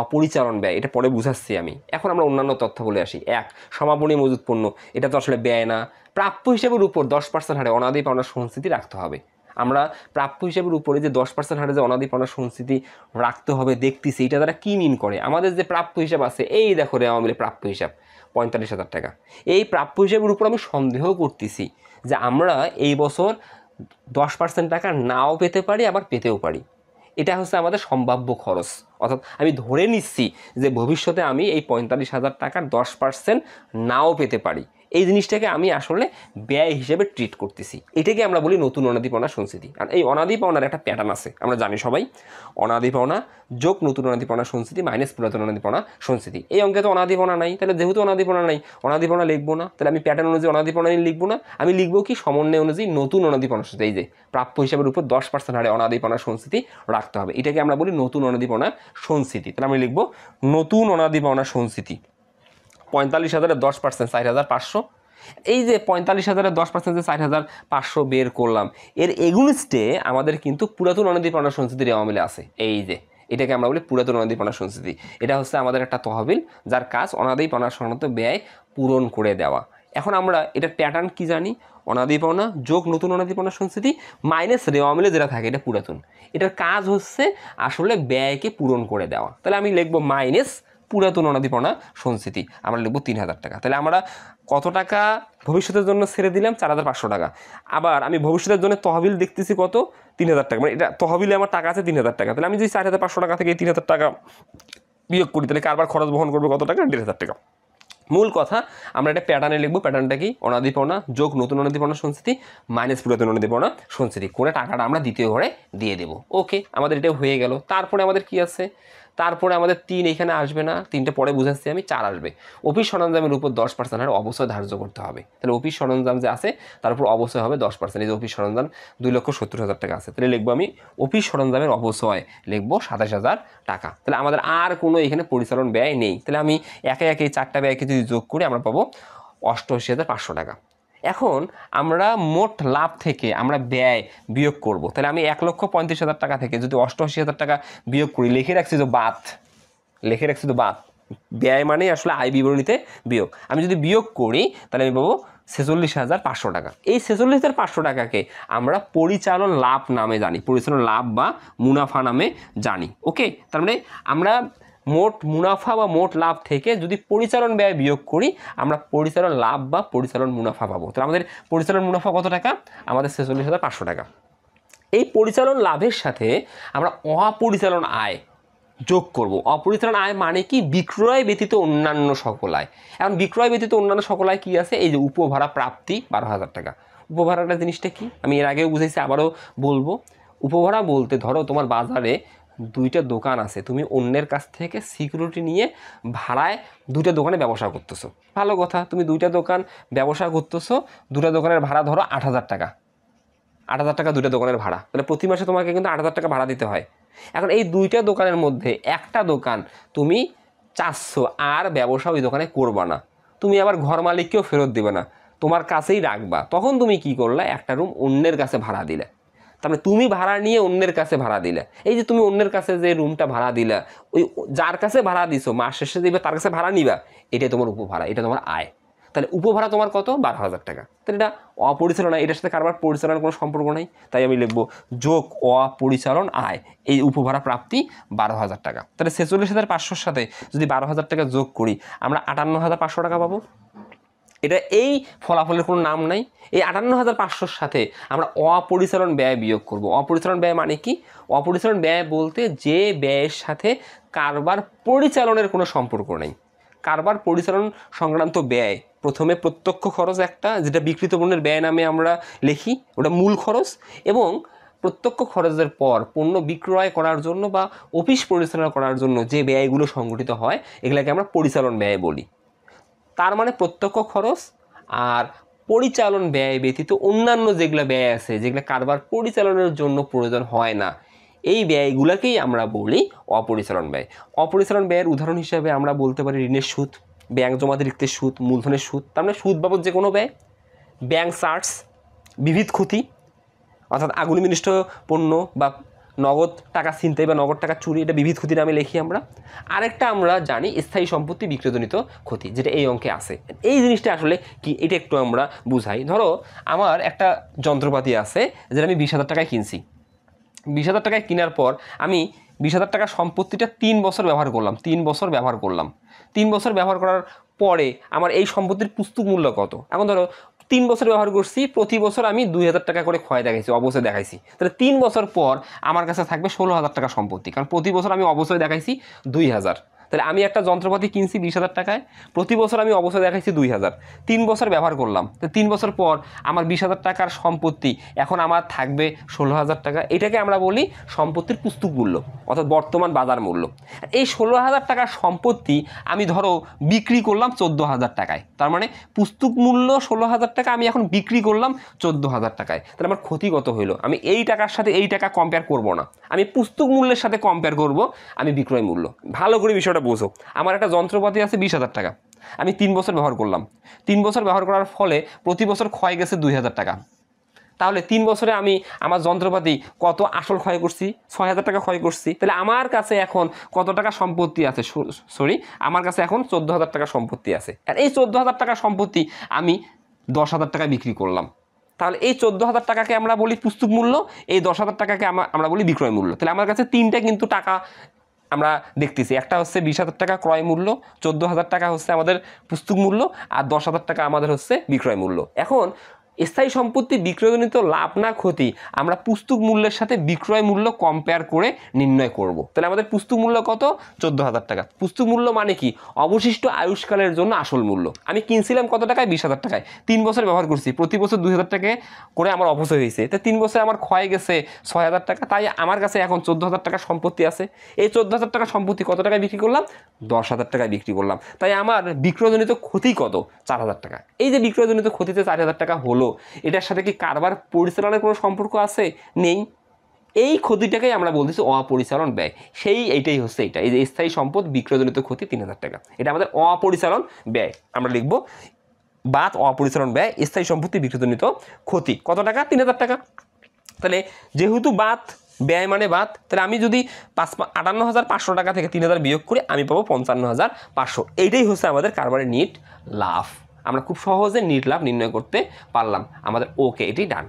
অপরিচালন ব্যয়, এটা পরে বুঝাচ্ছি আমি। এখন আমরা অন্যান্য তথ্য বলে আসি। 1, সমাপনী মজুত পণ্য, এটা তো আসলে ব্যয় না। প্রাপ্য হিসাবের উপর 10% হারে অনাদি পাওনা সঞ্চিতি রাখতে হবে। আমরা প্রাপ্য হিসাবের উপরে যে 10% হারে যে অনাদি পাওনা সঞ্চিতি রাখতে হবে দেখতেছি, এটা দ্বারা কী মিন করে? আমাদের যে প্রাপ্য হিসাব আছে, এই দেখো রে আমাদের প্রাপ্য হিসাব 45,000 টাকা। এই প্রাপ্য হিসাবের উপর আমি সন্দেহ করতেছি যে আমরা এই বছর 10% টাকা নাও পেতে পারি, আবার পেতেও পারি। এটা হচ্ছে আমাদের সম্ভাব্য খরচ। অর্থাৎ আমি ধরে নিচ্ছি যে ভবিষ্যতে আমি এই 45,000 টাকার 10% নাও পেতে পারি। এই জিনিসটাকে আমি আসলে ব্যয় হিসেবে ট্রিট করতেছি। এটাকে আমরা বলি নতুন অনাদি পাওনা সঞ্চিতি। আর এই অনাদি পাওনার একটা প্যাটার্ন আছে, আমরা জানি সবাই, অনাদি পাওনা যোগ নতুন অনাদি পাওনা সঞ্চিতি মাইনাস পুরাতন অনাদি পাওনা সঞ্চিতি। এই অঙ্কে তো অনাদি পাওনা নাই, তাহলে যেহেতু অনাদি পাওনা নাই, অনাদি পাওনা লিখবো না, তাহলে আমি প্যাটার্ন অনুযায়ী অনাদি পাওনা লিখবো না, আমি লিখবো কি সমন্বয় অনুযায়ী নতুন অনাদি পাওনা সঞ্চিতি। এই যে প্রাপ্য হিসাবের উপর 10% হারে অনাদি পাওনা সঞ্চিতি রাখতে হবে, এটাকে আমরা বলি নতুন অনাদি পাওনা সঞ্চিতি। তাহলে আমি লিখবো নতুন অনাদি পাওনা সঞ্চিতি 45,000-এর 10% 4,500। এই যে 45,000-এর 10% যে 4,500 বের করলাম, এর এগুনিস্টে আমাদের কিন্তু পুরাতন অনাদি পাওনা সঞ্চিতি রেওয়া মিলে আছে। এই যে এটাকে আমরা বলি পুরাতন অনাদি পাওনা সঞ্চিতি। এটা হচ্ছে আমাদের একটা তহবিল যার কাজ অনাদি পাওনা সংক্রান্ত ব্যয় পূরণ করে দেওয়া। এখন আমরা এটার প্যাটার্ন কি জানি, অনাদি পাওনা যোগ নতুন অনাদি পাওনা সঞ্চিতি মাইনাস রেওয়া মিলে যেটা থাকে এটা পুরাতন। এটার কাজ হচ্ছে আসলে ব্যয়কে পূরণ করে দেওয়া। তাহলে আমি লিখবো মাইনাস পুরাতন অনাদি পাওনা সঞ্চিতি, আমরা লিখবো 3,000 টাকা। তাহলে আমরা কত টাকা ভবিষ্যতের জন্য ছেড়ে দিলাম? 4,500 টাকা। আবার আমি ভবিষ্যতের জন্য তহবিল দেখতেছি কত? 3,000 টাকা। মানে এটা তহবিলে আমার টাকা আছে 3,000 টাকা। তাহলে আমি যদি 4,500 টাকা থেকে 3,000 টাকা বিয়োগ করি, তাহলে কারবার খরচ বহন করবে কত টাকা? 1,500 টাকা। মূল কথা আমরা এটা প্যাটার্নে লিখবো। প্যাটার্নটা কি? অনাদি পাওনা যোগ নতুন অনাদি পাওনা সঞ্চিতি মাইনাস পুরাতন অনাদি পাওনা সঞ্চিতি করে টাকাটা আমরা দ্বিতীয় ঘরে দিয়ে দেবো। ওকে, আমাদের এটা হয়ে গেল। তারপরে আমাদের কি আছে? তারপরে আমাদের 3 এখানে আসবে না, 3টা পরে বুঝাচ্ছি আমি, 4 আসবে। অফিস সরঞ্জামের উপর 10% হারে অবশ্যই ধার্য করতে হবে। তাহলে অফিস সরঞ্জাম যে আছে তার উপর অবশ্যই হবে 10%। এই যে অফিস সরঞ্জাম 2,70,000 টাকা আছে, তাহলে লিখবো আমি অফিস সরঞ্জামের অবশ্যই লিখবো 27,000 টাকা। তাহলে আমাদের আর কোনো এখানে পরিচালন ব্যয় নেই। তাহলে আমি একে একে 4টা ব্যয়কে যদি যোগ করি আমরা পাবো 88,500 টাকা। এখন আমরা মোট লাভ থেকে আমরা ব্যয় বিয়োগ করব। তাহলে আমি 1,35,000 টাকা থেকে যদি 88,000 টাকা বিয়োগ করি, লিখে রাখছি তো বাদ, ব্যয় মানে আসলে আয় বিবরণীতে বিয়োগ। আমি যদি বিয়োগ করি তাহলে আমি পাবো 46,500 টাকা। এই 46,500 টাকাকে আমরা পরিচালন লাভ নামে জানি, পরিচালন লাভ বা মুনাফা নামে জানি। ওকে, তার মানে আমরা মোট মুনাফা বা মোট লাভ থেকে যদি পরিচালন ব্যয় বিয়োগ করি আমরা পরিচালন লাভ বা পরিচালন মুনাফা পাবো। তাহলে আমাদের পরিচালন মুনাফা কত টাকা? আমাদের 46,500 টাকা। এই পরিচালন লাভের সাথে আমরা অপরিচালন আয় যোগ করব। অপরিচালন আয় মানে কি? বিক্রয় ব্যতীত অন্যান্য সকল আয়। এখন বিক্রয় ব্যতীত অন্যান্য সকল আয় কী আছে? এই যে উপভাড়া প্রাপ্তি 12,000 টাকা। উপভাড়াটা জিনিসটা কি আমি এর আগেও বুঝাইছি, আবারও বলবো। উপভাড়া বলতে ধরো তোমার বাজারে 2টা দোকান আছে, তুমি অন্যের কাছ থেকে সিকিউরিটি নিয়ে ভাড়ায় 2টা দোকানে ব্যবসা করতেছো। ভালো কথা, তুমি 2টা দোকান ব্যবসা করতেছো, 2টা দোকানের ভাড়া ধরো 8,000 টাকা। 8,000 টাকা 2টা দোকানের ভাড়া, তাহলে প্রতি মাসে তোমাকে কিন্তু 8,000 টাকা ভাড়া দিতে হয়। এখন এই 2টা দোকানের মধ্যে একটা দোকান তুমি চাচ্ছো আর ব্যবসা ওই দোকানে করবা না, তুমি আবার ঘর মালিককেও ফেরত দিবে না, তোমার কাছেই রাখবা। তখন তুমি কি করলে? একটা রুম অন্যের কাছে ভাড়া দিলে। তারপরে তুমি ভাড়া নিয়ে অন্যের কাছে ভাড়া দিলে। এই যে তুমি অন্যের কাছে যে রুমটা ভাড়া দিলা, ওই যার কাছে ভাড়া দিছো মাস শেষে দিবে তার কাছে ভাড়া নিবা, এটাই তোমার উপভাড়া, এটা তোমার আয়। তাহলে উপভাড়া তোমার কত? 12,000 টাকা। তাহলে এটা অপরিচালন আয়, এটার সাথে কারবার পরিচালনার কোনো সম্পর্ক নেই। তাই আমি লিখবো যোগ অপরিচালন আয়, এই উপভাড়া প্রাপ্তি 12,000 টাকা। তাহলে 46,500-র সাথে যদি 12,000 টাকা যোগ করি আমরা 58,500 টাকা পাবো। এটা এই ফলাফলের কোনো নাম নাই। এই 58,500-র সাথে আমরা অপরিচালন ব্যয় বিয়োগ করব। অপরিচালন ব্যয় মানে কি? অপরিচালন ব্যয় বলতে যে ব্যয়ের সাথে কারবার পরিচালনের কোনো সম্পর্ক নেই। কারবার পরিচালন সংক্রান্ত ব্যয়, প্রথমে প্রত্যক্ষ খরচ একটা, যেটা বিক্রিত পণ্যের ব্যয় নামে আমরা লিখি, ওটা মূল খরচ। এবং প্রত্যক্ষ খরচের পর পণ্য বিক্রয় করার জন্য বা অফিস পরিচালনা করার জন্য যে ব্যয়গুলো সংগঠিত হয় এগুলোকে আমরা পরিচালন ব্যয় বলি। তার মানে প্রত্যক্ষ খরচ আর পরিচালন ব্যয় ব্যতীত অন্যান্য যেগুলো ব্যয় আছে, যেগুলো কারবার পরিচালনের জন্য প্রয়োজন হয় না, এই ব্যয়গুলোকেই আমরা বলি অপরিচালন ব্যয়। অপরিচালন ব্যয়ের উদাহরণ হিসেবে আমরা বলতে পারি ঋণের সুদ, ব্যাংক জমাতিরিক্তের সুদ, মূলধনের সুদ, তার মানে সুদ বাবদ যে কোনো ব্যয়, ব্যাংক চার্জ, বিবিধ ক্ষতি অর্থাৎ আগুনে বিনিষ্ট পণ্য বা নগদ টাকা ছিনতাই বা নগদ টাকা চুরি, এটা বিবিধ ক্ষতি নামে লিখি আমরা। আরেকটা আমরা জানি স্থায়ী সম্পত্তি বিক্রয়জনিত ক্ষতি, যেটা এই অঙ্কে আছে। এই জিনিসটা আসলে কি এটা একটু আমরা বুঝাই। ধরো আমার একটা যন্ত্রপাতি আছে যেটা আমি 20,000 টাকায় কিনছি। 20,000 টাকায় কেনার পর আমি 20,000 টাকার সম্পত্তিটা 3 বছর ব্যবহার করলাম। 3 বছর ব্যবহার করার পরে আমার এই সম্পত্তির পুস্তক মূল্য কত? এখন ধরো 3 বছর ব্যবহার করছি, প্রতি বছর আমি 2,000 টাকা করে ক্ষয় দেখাইছি, অবশ্যই দেখাইছি। তাহলে 3 বছর পর আমার কাছে থাকবে 16,000 টাকা সম্পত্তি, কারণ প্রতি বছর আমি অবশ্যই দেখাইছি 2,000। তাহলে আমি একটা যন্ত্রপাতি কিনছি 20,000 টাকায়, প্রতি বছর আমি অবস্থা দেখাইছি 2,000, 3 বছর ব্যবহার করলাম, তো 3 বছর পর আমার 20,000 টাকার সম্পত্তি এখন আমার থাকবে 16,000 টাকা। এটাকে আমরা বলি সম্পত্তির পুস্তক মূল্য অর্থাৎ বর্তমান বাজার মূল্য। এই 16,000 টাকার সম্পত্তি আমি ধরো বিক্রি করলাম 14,000 টাকায়, তার মানে পুস্তক মূল্য 16,000 টাকা, আমি এখন বিক্রি করলাম 14,000 টাকায়। তাহলে আমার ক্ষতি কত হইলো? আমি এই টাকার সাথে এই টাকা কম্পেয়ার করব না, আমি পুস্তক মূল্যের সাথে কম্পেয়ার করব আমি বিক্রয় মূল্য। ভালো করে বিষয়টা বোঝো। আমার একটা যন্ত্রপাতি আছে 20,000 টাকা, আমি 3 বছর ব্যবহার করলাম, 3 বছর ব্যবহার করার ফলে প্রতি বছর ক্ষয় গেছে 2,000 টাকা। তাহলে 3 বছরে আমি আমার যন্ত্রপাতি কত আসল ক্ষয় করছি? 6,000 টাকা ক্ষয় করছি। তাহলে আমার কাছে এখন কত টাকা সম্পত্তি আছে? সরি, আমার কাছে এখন 14,000 টাকা সম্পত্তি আছে। আর এই 14,000 টাকা সম্পত্তি আমি 10,000 টাকা বিক্রি করলাম। তাহলে এই 14,000 টাকাকে আমরা বলি পুস্তক মূল্য, এই 10,000 টাকাকে আমরা বলি বিক্রয় মূল্য। তাহলে আমার কাছে তিনটা কিন্তু টাকা আমরা দেখতেছি, একটা হচ্ছে 20,000 টাকা ক্রয় মূল্য, 14,000 টাকা হচ্ছে আমাদের পুস্তক মূল্য, আর 10,000 টাকা আমাদের হচ্ছে বিক্রয় মূল্য। এখন স্থায়ী সম্পত্তি বিক্রয়জনিত লাভ না ক্ষতি আমরা পুস্তক মূল্যের সাথে বিক্রয় মূল্য কম্পেয়ার করে নির্ণয় করব। তাহলে আমাদের পুস্তক মূল্য কত? 14,000 টাকা। পুস্তক মূল্য মানে কি? অবশিষ্ট আয়ুষ্কালের জন্য আসল মূল্য। আমি কিনছিলাম কত টাকায়? 20,000 টাকায়, 3 বছর ব্যবহার করছি, প্রতি বছর 2,000 টাকা করে আমার অপচয় হয়েছে, তো 3 বছরে আমার ক্ষয় গেছে 6,000 টাকা। তাই আমার কাছে এখন 14,000 টাকা সম্পত্তি আছে। এই 14,000 টাকা সম্পত্তি কত টাকায় বিক্রি করলাম? 10,000 টাকায় বিক্রি করলাম। তাই আমার বিক্রয়জনিত ক্ষতি কত? 4,000 টাকা। এই যে বিক্রয়জনিত ক্ষতিতে 4,000 টাকা হলো, এটার সাথে কি কারবার পরিচালনার কোনো সম্পর্ক আছে? নেই। এই ক্ষতিটাকেই আমরা বলতেছি অপরিচালন ব্যয়। এইটাই হচ্ছে এটা, এই যে স্থায়ী সম্পদ বিক্রয়জনিত ক্ষতি 3,000 টাকা, এটা আমাদের অপরিচালন ব্যয়। আমরা লিখবো বাদ অপরিচালন ব্যয় স্থায়ী সম্পত্তি বিক্রয়জনিত ক্ষতি কত টাকা? 3,000 টাকা। তাহলে যেহেতু বাদ ব্যয় মানে বাদ, তাহলে আমি যদি 58,500 টাকা থেকে 3,000 বিয়োগ করি আমি পাবো 55,500। এইটাই হচ্ছে আমাদের কারবারের নিট লাভ। আমরা খুব সহজে নিট লাভ নির্ণয় করতে পারলাম। আমাদের ওকে, এটি ডান।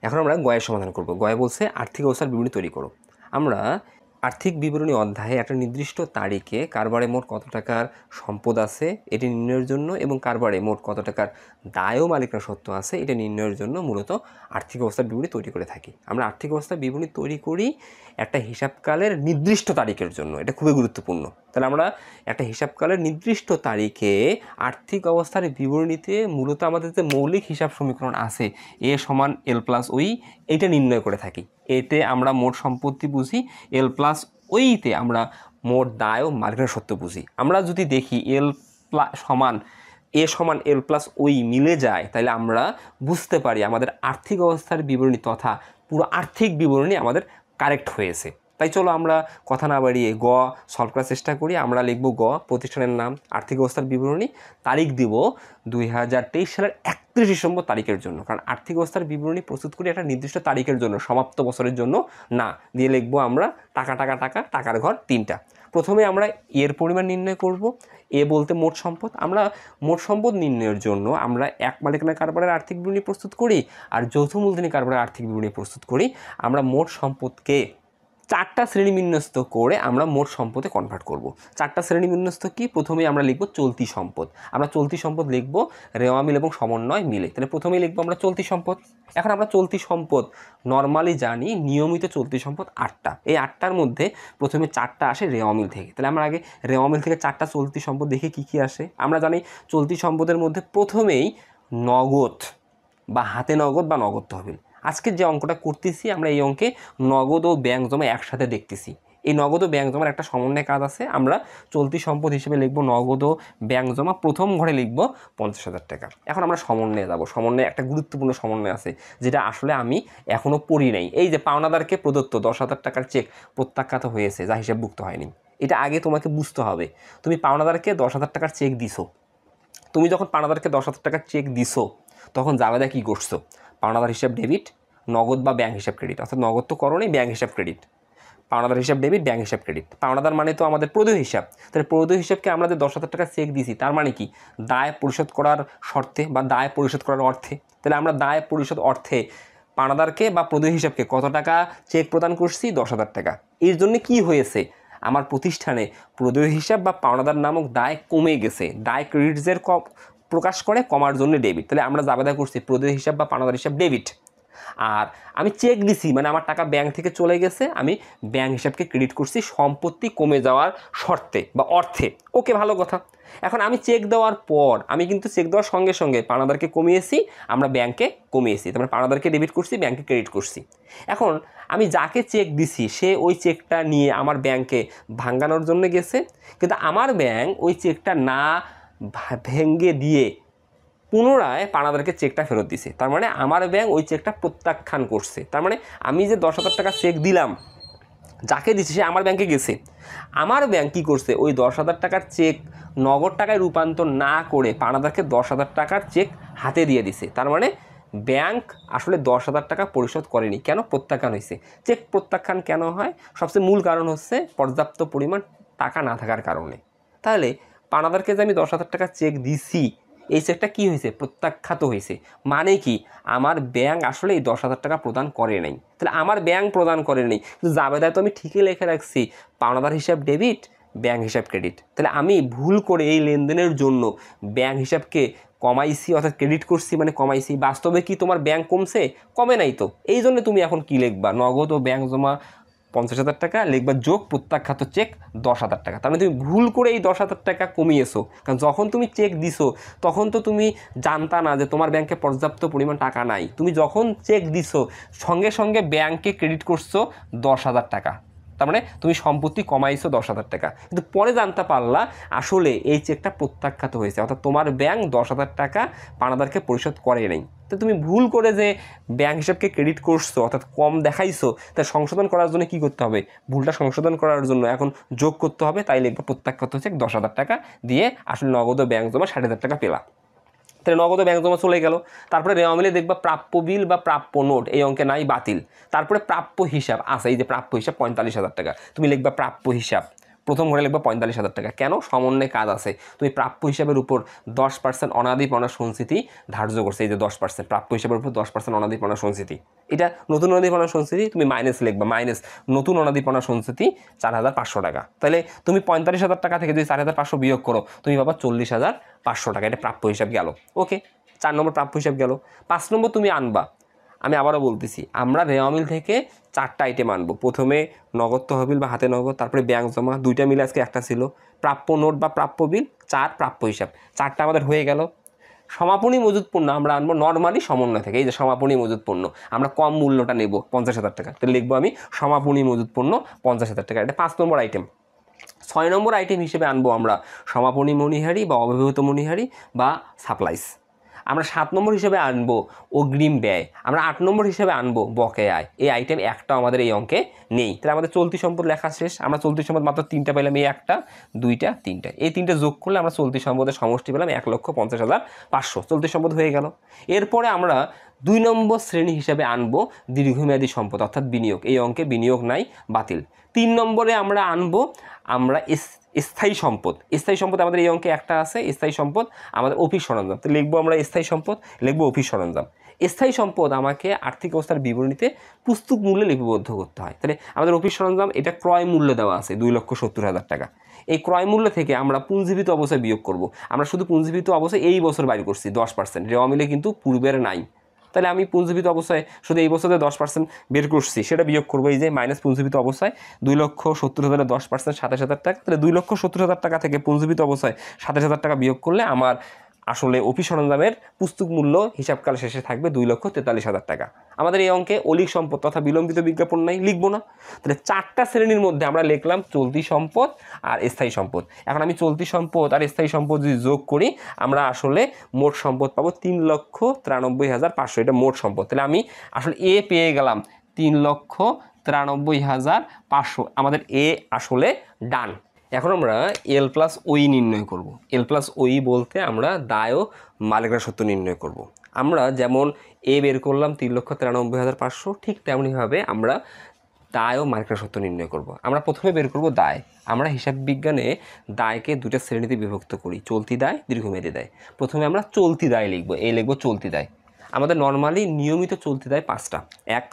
এখন আমরা গয়ের সমাধান করব। গয়ে বলছে আর্থিক অবস্থার বিবরণী তৈরি করো। আমরা আর্থিক বিবরণী অধ্যায়ে একটা নির্দিষ্ট তারিখে কারবারে মোট কত টাকার সম্পদ আছে এটি নির্ণয়ের জন্য এবং কারবারে মোট কত টাকার দায় ও মালিকানা সত্ত্ব আছে এটা নির্ণয়ের জন্য মূলত আর্থিক অবস্থার বিবরণী তৈরি করে থাকি। আমরা আর্থিক অবস্থার বিবরণী তৈরি করি একটা হিসাবকালের নির্দিষ্ট তারিখের জন্য, এটা খুবই গুরুত্বপূর্ণ। তাহলে আমরা একটা হিসাবকালের নির্দিষ্ট তারিখে আর্থিক অবস্থার বিবরণীতে মূলত আমাদের যে মৌলিক হিসাব সমীকরণ আছে এ সমান এল প্লাস ওই, এইটা নির্ণয় করে থাকি। এতে আমরা মোট সম্পত্তি বুঝি, এল প্লাস ওইতে আমরা মোট দায় ও মালিকানা সত্ত্ব বুঝি। আমরা যদি দেখি এ সমান এল প্লাস ওই মিলে যায়, তাহলে আমরা বুঝতে পারি আমাদের আর্থিক অবস্থার বিবরণী তথা পুরো আর্থিক বিবরণী আমাদের কারেক্ট হয়েছে। তাই চলো আমরা কথা না বাড়িয়ে গ সলভ করার চেষ্টা করি। আমরা লিখব গ প্রতিষ্ঠানের নাম, আর্থিক অবস্থার বিবরণী, তারিখ দিব 2023 সালের 31 ডিসেম্বর তারিখের জন্য, কারণ আর্থিক অবস্থার বিবরণী প্রস্তুত করি একটা নির্দিষ্ট তারিখের জন্য, সমাপ্ত বছরের জন্য না। দিয়ে লিখবো আমরা টাকা টাকা টাকা, টাকার ঘর 3টা। প্রথমে আমরা এর পরিমাণ নির্ণয় করব। এ বলতে মোট সম্পদ। আমরা মোট সম্পদ নির্ণয়ের জন্য আমরা এক মালিকানা কারবারের আর্থিক বিবরণী প্রস্তুত করি আর যৌথ মূলধনী কারবারের আর্থিক বিবরণী প্রস্তুত করি। আমরা মোট সম্পদকে 4টা শ্রেণী বিন্যস্ত করে আমরা মোট সম্পদে কনভার্ট করব। 4টা শ্রেণী বিন্যস্ত কি? প্রথমেই আমরা লিখব চলতি সম্পদ। আমরা চলতি সম্পদ লিখব রেওয়া মিল এবং সমন্বয় মিলে। তাহলে প্রথমেই লিখব আমরা চলতি সম্পদ। এখন আমরা চলতি সম্পদ নর্মালি জানি নিয়মিত চলতি সম্পদ 8টা। এই 8টার মধ্যে প্রথমে 4টা আসে রেওয়া মিল থেকে। তাহলে আমরা আগে রেওয়া মিল থেকে 4টা চলতি সম্পদ দেখে কি কি আসে। আমরা জানি চলতি সম্পদের মধ্যে প্রথমেই নগদ বা হাতে নগদ বা নগদ তহবিল। আজকে যে অঙ্কটা করতেছি আমরা এই অঙ্কে নগদ ও ব্যাংক জমা একসাথে দেখতেছি। এই নগদ ও ব্যাংক জমার একটা সমন্বয় কাজ আছে। আমরা চলতি সম্পদ হিসেবে লিখব নগদ ও ব্যাংক জমা, প্রথম ঘরে লিখব 50,000 টাকা। এখন আমরা সমন্বয়ে যাব। সমন্বয়ে একটা গুরুত্বপূর্ণ সমন্বয় আছে যেটা আসলে আমি এখনও পড়ি নাই। এই যে পাওনাদারকে প্রদত্ত 10,000 টাকার চেক প্রত্যাখ্যাত হয়েছে যা হিসাবভুক্ত হয়নি, এটা আগে তোমাকে বুঝতে হবে। তুমি পাওনাদারকে 10,000 টাকার চেক দিছো। তুমি যখন পাওনাদারকে 10,000 টাকার চেক দিছো তখন জাবেদা কী করছো? পাওনাদার হিসাব ডেবিট, নগদ বা ব্যাংক হিসাব ক্রেডিট, অর্থাৎ নগদ তো করোনি, ব্যাংক হিসাব ক্রেডিট। পাওনাদার হিসাব ডেবিট, ব্যাংক হিসাব ক্রেডিট। পাওনাদার মানে তো আমাদের প্রদেয় হিসাব। তাহলে প্রদেয় হিসাবকে আমরা যে 10,000 টাকা চেক দিয়েছি তার মানে কি? দায় পরিশোধ করার শর্তে বা দায় পরিশোধ করার অর্থে। তাহলে আমরা দায় পরিশোধ অর্থে পাওনাদারকে বা প্রদেয় হিসাবকে কত টাকা চেক প্রদান করছি? 10,000 টাকা। এর জন্য কি হয়েছে? আমার প্রতিষ্ঠানে প্রদেয় হিসাব বা পাওনাদার নামক দায় কমে গেছে। দায় ক্রেডিটসের প্রকাশ করে কমার জন্য ডেবিট। তাহলে আমরা জাবেদা করছি প্রদেয় হিসাব বা পাওনাদার হিসাব ডেবিট। আর আমি চেক দিছি মানে আমার টাকা ব্যাংক থেকে চলে গেছে, আমি ব্যাংক হিসাবকে ক্রেডিট করছি সম্পত্তি কমে যাওয়ার শর্তে বা অর্থে। ওকে, ভালো কথা। এখন আমি চেক দেওয়ার পর আমি কিন্তু চেক দেওয়ার সঙ্গে সঙ্গে পাওনাদারকে কমিয়েছি, আমরা ব্যাংকে কমিয়েছি, তারপরে পাওনাদারকে ডেবিট করছি, ব্যাংকে ক্রেডিট করছি। এখন আমি যাকে চেক দিছি সে ওই চেকটা নিয়ে আমার ব্যাংকে ভাঙানোর জন্য গেছে, কিন্তু আমার ব্যাংক ওই চেকটা না ভেঙে দিয়ে পুনরায় পাওনাদারকে চেকটা ফেরত দিছে। তার মানে আমার ব্যাংক ওই চেকটা প্রত্যাখ্যান করছে। তার মানে আমি যে 10,000 টাকা চেক দিলাম, যাকে দিচ্ছে সে আমার ব্যাংকে গেছে, আমার ব্যাংক কী করছে, ওই 10,000 টাকার চেক নগদ টাকায় রূপান্তর না করে পাওনাদারকে 10,000 টাকার চেক হাতে দিয়ে দিছে। তার মানে ব্যাংক আসলে 10,000 টাকা পরিশোধ করেনি। কেন? প্রত্যাখ্যান হয়েছে। চেক প্রত্যাখ্যান কেন হয়? সবচেয়ে মূল কারণ হচ্ছে পর্যাপ্ত পরিমাণ টাকা না থাকার কারণে। তাহলে পাওনাদারকে যে আমি 10,000 টাকা চেক দিছি, এই চেকটা কী হয়েছে? প্রত্যাখ্যাত হয়েছে। মানে কি, আমার ব্যাংক আসলে এই 10,000 টাকা প্রদান করে নাই। তাহলে আমার ব্যাংক প্রদান করে নেই, কিন্তু জাবেদায় তো আমি ঠিকই লিখে রাখছি পাওনাদার হিসাব ডেবিট, ব্যাংক হিসাব ক্রেডিট। তাহলে আমি ভুল করে এই লেনদেনের জন্য ব্যাংক হিসাবকে কমাইছি, অর্থাৎ ক্রেডিট করছি মানে কমাইছি। বাস্তবে কি তোমার ব্যাংক কমছে? কমে নাই তো। এই জন্য তুমি এখন কি লিখবা? নগদ ও ব্যাংক জমা 50,000 টাকা লিখবা, যোগ প্রত্যাখ্যাত চেক 10,000 টাকা। তার মানে তুমি ভুল করে এই 10,000 টাকা কমিয়েছো। কারণ যখন তুমি চেক দিছো তখন তো তুমি জানতা না যে তোমার ব্যাংকে পর্যাপ্ত পরিমাণ টাকা নাই। তুমি যখন চেক দিছো সঙ্গে সঙ্গে ব্যাংকে ক্রেডিট করছো 10,000 টাকা। তার মানে তুমি সম্পত্তি কমাইছো 10,000 টাকা, কিন্তু পরে জানতে পারলা আসলে এই চেকটা প্রত্যাখ্যাত হয়েছে, অর্থাৎ তোমার ব্যাংক 10,000 টাকা পাওনাদারকে পরিশোধ করে নাই। তো তুমি ভুল করে যে ব্যাংক হিসাবকে ক্রেডিট করছো, অর্থাৎ কম দেখাইছো, তা সংশোধন করার জন্য কি করতে হবে? ভুলটা সংশোধন করার জন্য এখন যোগ করতে হবে। তাই লিখবো প্রত্যাখ্যাত চেক 10,000 টাকা দিয়ে আসলে নগদ ব্যাংক জমা 60,000 টাকা পেলা। তাহলে নগদ ব্যাংক জমা চলে গেল। তারপরে রেওয়া মিলে দেখবা প্রাপ্য বিল বা প্রাপ্য নোট এই অঙ্কে নাই, বাতিল। তারপরে প্রাপ্য হিসাব আছে, এই যে প্রাপ্য হিসাব 45,000 টাকা, তুমি লিখবা প্রাপ্য হিসাব, প্রথম ঘরে লিখবা 45,000 টাকা। কেন? সমন্বয়ে কাজ আছে। তুমি প্রাপ্য হিসাবের উপর 10% অনাদিপনা সঞ্চিতি ধার্য করছে। এই যে 10%, প্রাপ্য হিসাবের উপর 10% অনাদিপনা সঞ্চিতি, এটা নতুন অনাদিপনা সঞ্চিতি, তুমি মাইনাস লিখবা, মাইনাস নতুন অনাদিপনা সঞ্চিতি 4,500 টাকা। তাহলে তুমি 45,000 টাকা থেকে যদি 4,500 বিয়োগ করো, তুমি পাবা 40,500 টাকা। এটা প্রাপ্য হিসাব গেল। ওকে, 4 নম্বর প্রাপ্য হিসাব গেল। 5 নম্বর তুমি আনবা, আমি আবারও বলতেছি, আমরা রেওয়া মিল থেকে 4টা আইটেম আনবো। প্রথমে নগদ তহবিল বা হাতে নগদ, তারপরে ব্যাংক জমা, 2টা মিলে আজকে একটা ছিল, প্রাপ্য নোট বা প্রাপ্য বিল, 4 প্রাপ্য হিসাব। 4টা আমাদের হয়ে গেল। সমাপনী মজুদ পণ্য আমরা আনবো নর্মালি সমন্বয় থেকে। এই যে সমাপনী মজুদ পণ্য, আমরা কম মূল্যটা নেব 50,000 টাকা, তো লিখবো আমি সমাপনী মজুদ পণ্য 50,000 টাকা। এটা 5 নম্বর আইটেম। 6 নম্বর আইটেম হিসেবে আনবো আমরা সমাপনী মণিহারি বা অব্যবহৃত মণিহারি বা সাপ্লাইস। আমরা 7 নম্বর হিসেবে আনবো অগ্রিম ব্যয়। আমরা 8 নম্বর হিসেবে আনবো বকেয়া আয়। এই আইটেম একটা আমাদের এই অঙ্কে নেই। তাহলে আমাদের চলতি সম্পদ লেখা শেষ। আমরা চলতি সম্পদ মাত্র 3টা পেলাম, এই 1টা 2টা 3টা, এই 3টে যোগ করলে আমরা চলতি সম্পদের সমষ্টি পেলাম 1,50,500। চলতি সম্পদ হয়ে গেল। এরপরে আমরা 2 নম্বর শ্রেণী হিসেবে আনবো দীর্ঘমেয়াদী সম্পদ, অর্থাৎ বিনিয়োগ। এই অঙ্কে বিনিয়োগ নাই, বাতিল। 3 নম্বরে আমরা আনবো আমরা স্থায়ী সম্পদ। স্থায়ী সম্পদ আমাদের এই অঙ্কে একটা আছে, স্থায়ী সম্পদ আমাদের অফিস সরঞ্জাম। তো লিখবো আমরা স্থায়ী সম্পদ, লিখবো অফিস সরঞ্জাম। স্থায়ী সম্পদ আমাকে আর্থিক অবস্থার বিবরণীতে পুস্তক মূল্যে লিপিবদ্ধ করতে হয়। তাহলে আমাদের অফিস সরঞ্জাম এটা ক্রয় মূল্য দেওয়া আছে 2,70,000 টাকা। এই ক্রয় মূল্য থেকে আমরা পুঞ্জীভূত অবস্থায় বিয়োগ করব। আমরা শুধু পুঞ্জীভূত অবস্থায় এই বছর বাইর করছি 10%, রেওয়া মিলে কিন্তু পূর্বের নাই। তাহলে আমি পুঞ্জীভূত অবস্থায় শুধু এই বছরে 10% বের করছি, সেটা বিয়োগ করবো। এই যে মাইনাস পুঞ্জীভূত অবস্থায় 2,70,000 10% 27,000 টাকা। তাহলে 2,70,000 টাকা থেকে পুঞ্জীভূত অবস্থায় 27,000 টাকা বিয়োগ করলে আমার আসলে অফিস সরঞ্জামের পুস্তক মূল্য হিসাবকাল শেষে থাকবে 2,43,000 টাকা। আমাদের এই অঙ্কে অলিক সম্পদ তথা বিলম্বিত বিজ্ঞাপন নাই, লিখবো না। তাহলে 4টা শ্রেণীর মধ্যে আমরা লিখলাম চলতি সম্পদ আর স্থায়ী সম্পদ। এখন আমি চলতি সম্পদ আর স্থায়ী সম্পদ যদি যোগ করি, আমরা আসলে মোট সম্পদ পাবো 3,93,500। এটা মোট সম্পদ। তাহলে আমি আসলে এ পেয়ে গেলাম 3,93,500। আমাদের এ আসলে ডান। এখন আমরা এল প্লাস ওই নির্ণয় করব। এল প্লাস ওই বলতে আমরা দায় ও মালিকানা সত্ত্ব নির্ণয় করব। আমরা যেমন এ বের করলাম 3,93,500, ঠিক তেমনিভাবে আমরা দায় ও মালিকানা সত্ত্ব নির্ণয় করব। আমরা প্রথমে বের করব দায়। আমরা হিসাব বিজ্ঞানে দায়কে 2টা শ্রেণীতে বিভক্ত করি, চলতি দায়, দীর্ঘমেয়াদী দায়। প্রথমে আমরা চলতি দায় লিখব, এই লিখব চলতি দায়। আমাদের নর্মালি নিয়মিত চলতি দায় 5টা। 1,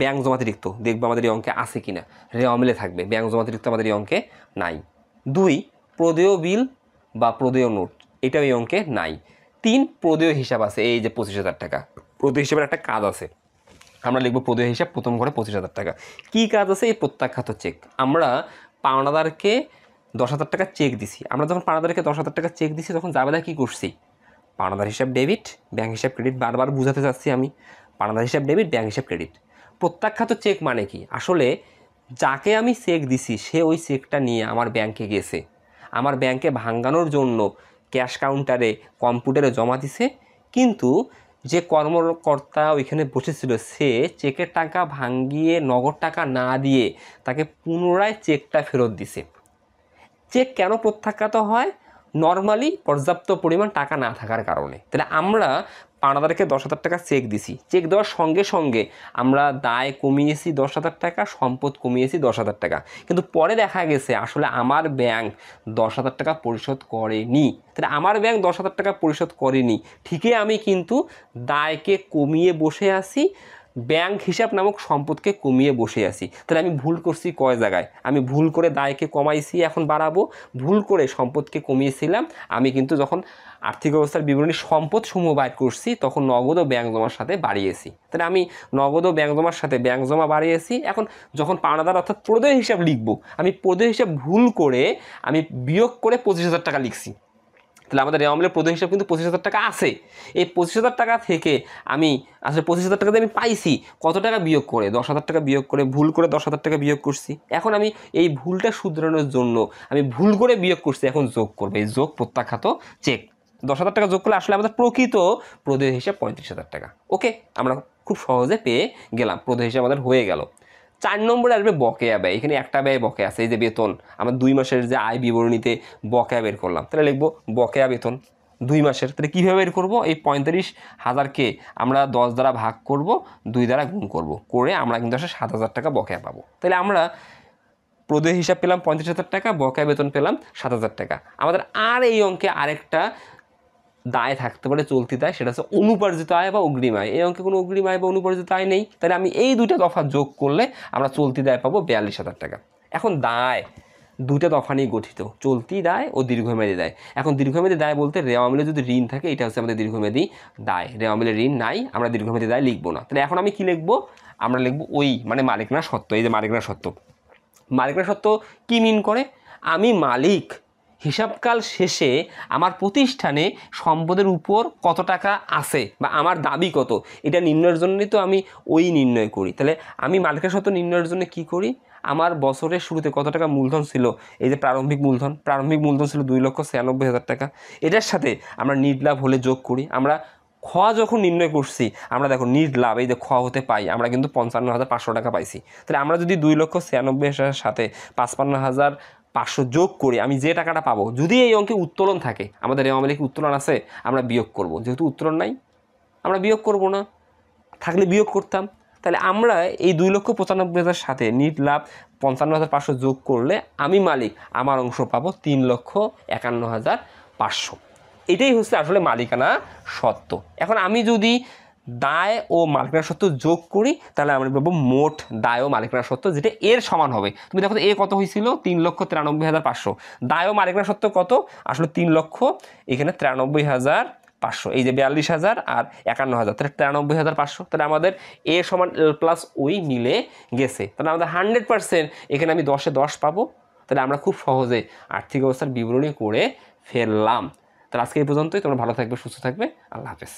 ব্যাংক জমাতিরিক্ত, দেখবো আমাদের এই অঙ্কে আছে কিনা, রেওয়া মিলে থাকবে, ব্যাংক জমাতিরিক্ত আমাদের এই অঙ্কে নাই। 2, প্রদেয় বিল বা প্রদেয় নোট, এটাও এই অঙ্কে নাই। 3, প্রদেয় হিসাব আছে, এই যে 25,000 টাকা, প্রদেয় হিসাবের একটা কাজ আছে। আমরা লিখবো প্রদেয় হিসাব, প্রথম ঘরে 25,000 টাকা। কী কাজ আছে এই প্রত্যাখ্যাত চেক? আমরা পাওনাদারকে 10,000 টাকা চেক দিছি। আমরা যখন পাওনাদারকে 10,000 টাকা চেক দিছি তখন জাবেদা কী করছি? পাওনাদার হিসাব ডেবিট, ব্যাংক হিসাব ক্রেডিট, বারবার বুঝাতে চাচ্ছি আমি। পাওনাদার হিসাব ডেবিট, ব্যাংক হিসাব ক্রেডিট। প্রত্যাখ্যাত চেক মানে কি? আসলে যাকে আমি চেক দিছি সে ওই চেকটা নিয়ে আমার ব্যাংকে গেছে, আমার ব্যাংকে ভাঙানোর জন্য ক্যাশ কাউন্টারে কম্পিউটারে জমা দিছে, কিন্তু যে কর্মকর্তা ওইখানে বসেছিল সে চেকের টাকা ভাঙিয়ে নগদ টাকা না দিয়ে তাকে পুনরায় চেকটা ফেরত দিছে। চেক কেন প্রত্যাখ্যাত হয়? নর্মালি পর্যাপ্ত পরিমাণ টাকা না থাকার কারণে। তাহলে আমরা পাওনাদারকে 10,000 টাকা চেক দিছি, চেক দেওয়ার সঙ্গে সঙ্গে আমরা দায় কমিয়েছি 10,000 টাকা, সম্পদ কমিয়েছি 10,000 টাকা, কিন্তু পরে দেখা গেছে আসলে আমার ব্যাংক 10,000 টাকা পরিশোধ করেনি। তাহলে আমার ব্যাংক 10,000 টাকা পরিশোধ করেনি, ঠিকই আমি কিন্তু দায়কে কমিয়ে বসে আছি, ব্যাংক হিসাব নামক সম্পদকে কমিয়ে বসে আছি। তাহলে আমি ভুল করছি কয় জায়গায়? আমি ভুল করে দায়কে কমাইছি, এখন বাড়াবো। ভুল করে সম্পদকে কমিয়েছিলাম। আমি কিন্তু যখন আর্থিক অবস্থার বিবরণী সম্পদ সমূহ বাইর করছি তখন নগদ ও ব্যাংক জমার সাথে বাড়িয়েছি। তাহলে আমি নগদ ও ব্যাংক জমার সাথে ব্যাংক জমা বাড়িয়েছি। এখন যখন পাওনাদার অর্থাৎ প্রদেয় হিসাব লিখবো, আমি প্রদেয় হিসাব ভুল করে আমি বিয়োগ করে 25,000 টাকা লিখছি। তাহলে আমাদের রেওয়ামিলের প্রদেয় হিসাব কিন্তু 25,000 টাকা আছে। এই 25,000 টাকা থেকে আমি আসলে 25,000 টাকা দিয়ে আমি পাইছি কত টাকা বিয়োগ করে? 10,000 টাকা বিয়োগ করে, ভুল করে 10,000 টাকা বিয়োগ করছি। এখন আমি এই ভুলটা শুধরানোর জন্য আমি ভুল করে বিয়োগ করছি, এখন যোগ করবো। এই যোগ প্রত্যাখ্যাত চেক। 10,000 টাকা যোগ করলে আসলে আমাদের প্রকৃত প্রদেয় হিসাব 35,000 টাকা। ওকে, আমরা খুব সহজে পেয়ে গেলাম, প্রদেয় হিসাব আমাদের হয়ে গেল। 4 নম্বরে আসবে বকেয়া ব্যয়। এখানে একটা ব্যয় বকেয়া আছে, এই যে বেতন। আমরা 2 মাসের যে আয় বিবরণীতে বকেয়া বের করলাম, তাহলে লিখবো বকেয়া বেতন 2 মাসের। তাহলে কীভাবে বের করবো? এই 35,000কে আমরা 10 দ্বারা ভাগ করব, 2 দ্বারা গুণ করব, করে আমরা কিন্তু আসলে 7,000 টাকা বকেয়া পাবো। তাহলে আমরা প্রদেয় হিসাব পেলাম 35,000 টাকা, বকেয়া বেতন পেলাম 7,000 টাকা। আমাদের আর এই অঙ্কে আরেকটা দায় থাকতে পারে, চলতি দায়, সেটা হচ্ছে অনুপার্জিত আয় বা অগ্রিম আয়। এই অঙ্কে কোনো অগ্রিম আয় বা অনুপার্জিত আয় নেই, তাহলে আমি এই দুইটা দফা যোগ করলে আমরা চলতি দায় পাবো 42,000 টাকা। এখন দায় দুইটা দফা নিয়ে গঠিত, চলতি দায় ও দীর্ঘমেয়াদী দায়। এখন দীর্ঘমেয়াদী দায় বলতে রেওয়ামিলে যদি ঋণ থাকে এটা হচ্ছে আমাদের দীর্ঘমেয়াদী দায়। রেওয়ামিলে ঋণ নাই, আমরা দীর্ঘমেয়াদী দায় লিখবো না। তাহলে এখন আমি কি লিখবো? আমরা লিখবো ওই মানে মালিকানা সত্ত্ব। এই যে মালিকানা সত্ত্ব, মালিকানা সত্ত্ব কি মিন করে? আমি মালিক, হিসাবকাল শেষে আমার প্রতিষ্ঠানে সম্পদের উপর কত টাকা আছে বা আমার দাবি কত, এটা নির্ণয়ের জন্যই তো আমি ওই নির্ণয় করি। তাহলে আমি মালিকানা সত্ত্ব নির্ণয়ের জন্য কি করি? আমার বছরের শুরুতে কত টাকা মূলধন ছিল, এই যে প্রারম্ভিক মূলধন ছিল 2,96,000 টাকা। এটার সাথে আমরা নিট লাভ হলে যোগ করি। আমরা খ যখন নির্ণয় করছি, আমরা দেখো নিট লাভ, এই যে খ হতে পাই আমরা কিন্তু 55,500 টাকা পাইছি। তাহলে আমরা যদি 2,96,000 সাথে 55,500 যোগ করি, আমি যে টাকাটা পাবো, যদি এই অঙ্কে উত্তোলন থাকে, আমাদের রেওয়ামিলে কি উত্তোলন আছে? আমরা বিয়োগ করব। যেহেতু উত্তোলন নাই, আমরা বিয়োগ করব না, থাকলে বিয়োগ করতাম। তাহলে আমরা এই 2,95,000 সাথে নিট লাভ 55,500 যোগ করলে আমি মালিক, আমার অংশ পাবো 3,51,500। এটাই হচ্ছে আসলে মালিকানা সত্ত্ব। এখন আমি যদি দায় ও মালিকানা সত্ত্ব যোগ করি, তাহলে আমরা পাবো মোট দায় ও মালিকানা সত্ত্ব, যেটা এর সমান হবে। তুমি দেখো এ কত হয়েছিল? 3,93,500। দায় ও মালিকানা সত্ত্ব কত? আসলে 3,00,000, এখানে 93,500, এই যে 42,000 আর 51,000, তাহলে 93,500। তাহলে আমাদের এ সমান এল প্লাস ওই মিলে গেছে। তাহলে আমাদের 100%, এখানে আমি 10-এ 10 পাবো। তাহলে আমরা খুব সহজে আর্থিক অবস্থার বিবরণী করে ফেললাম। তাহলে আজকে এই পর্যন্তই। তোমরা ভালো থাকবে, সুস্থ থাকবে। আল্লাহ হাফেজ।